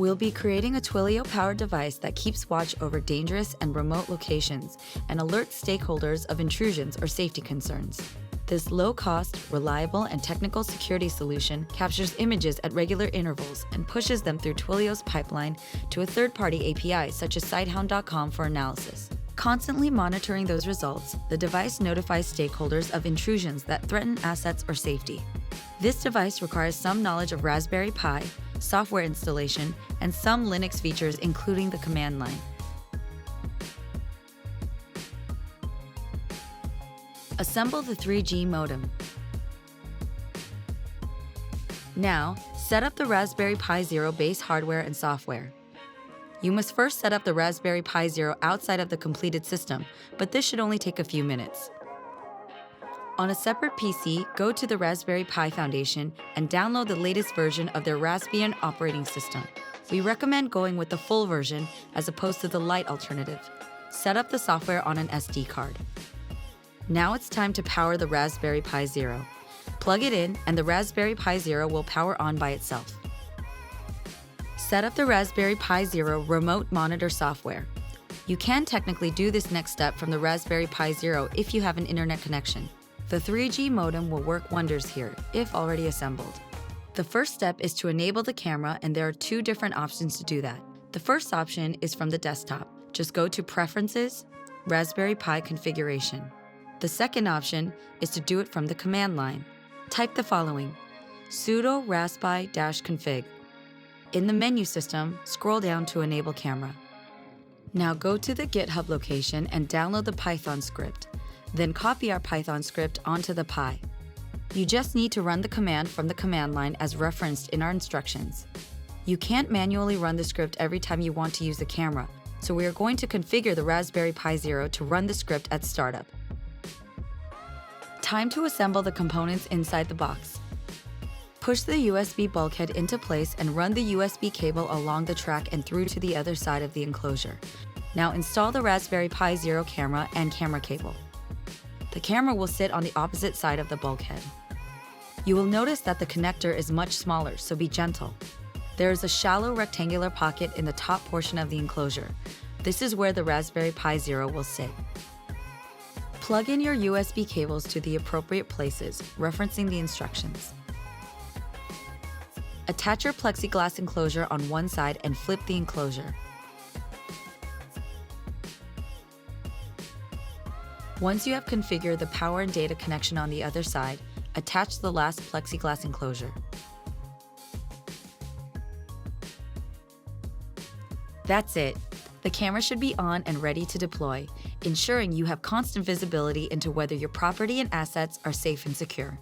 We'll be creating a Twilio-powered device that keeps watch over dangerous and remote locations and alerts stakeholders of intrusions or safety concerns. This low-cost, reliable, and technical security solution captures images at regular intervals and pushes them through Twilio's pipeline to a third-party API such as Sitehound.com for analysis. Constantly monitoring those results, the device notifies stakeholders of intrusions that threaten assets or safety. This device requires some knowledge of Raspberry Pi, software installation, and some Linux features including the command line. Assemble the 3G modem. Now, set up the Raspberry Pi Zero base hardware and software. You must first set up the Raspberry Pi Zero outside of the completed system, but this should only take a few minutes. On a separate PC, go to the Raspberry Pi Foundation and download the latest version of their Raspbian operating system. We recommend going with the full version as opposed to the light alternative. Set up the software on an SD card. Now it's time to power the Raspberry Pi Zero. Plug it in and the Raspberry Pi Zero will power on by itself. Set up the Raspberry Pi Zero remote monitor software. You can technically do this next step from the Raspberry Pi Zero if you have an internet connection. The 3G modem will work wonders here, if already assembled. The first step is to enable the camera, and there are two different options to do that. The first option is from the desktop. Just go to Preferences, Raspberry Pi Configuration. The second option is to do it from the command line. Type the following: sudo raspi-config. In the menu system, scroll down to enable camera. Now go to the GitHub location and download the Python script. Then copy our Python script onto the Pi. You just need to run the command from the command line as referenced in our instructions. You can't manually run the script every time you want to use the camera, so we are going to configure the Raspberry Pi Zero to run the script at startup. Time to assemble the components inside the box. Push the USB bulkhead into place and run the USB cable along the track and through to the other side of the enclosure. Now install the Raspberry Pi Zero camera and camera cable. The camera will sit on the opposite side of the bulkhead. You will notice that the connector is much smaller, so be gentle. There is a shallow rectangular pocket in the top portion of the enclosure. This is where the Raspberry Pi Zero will sit. Plug in your USB cables to the appropriate places, referencing the instructions. Attach your plexiglass enclosure on one side and flip the enclosure. Once you have configured the power and data connection on the other side, attach the last plexiglass enclosure. That's it. The camera should be on and ready to deploy, ensuring you have constant visibility into whether your property and assets are safe and secure.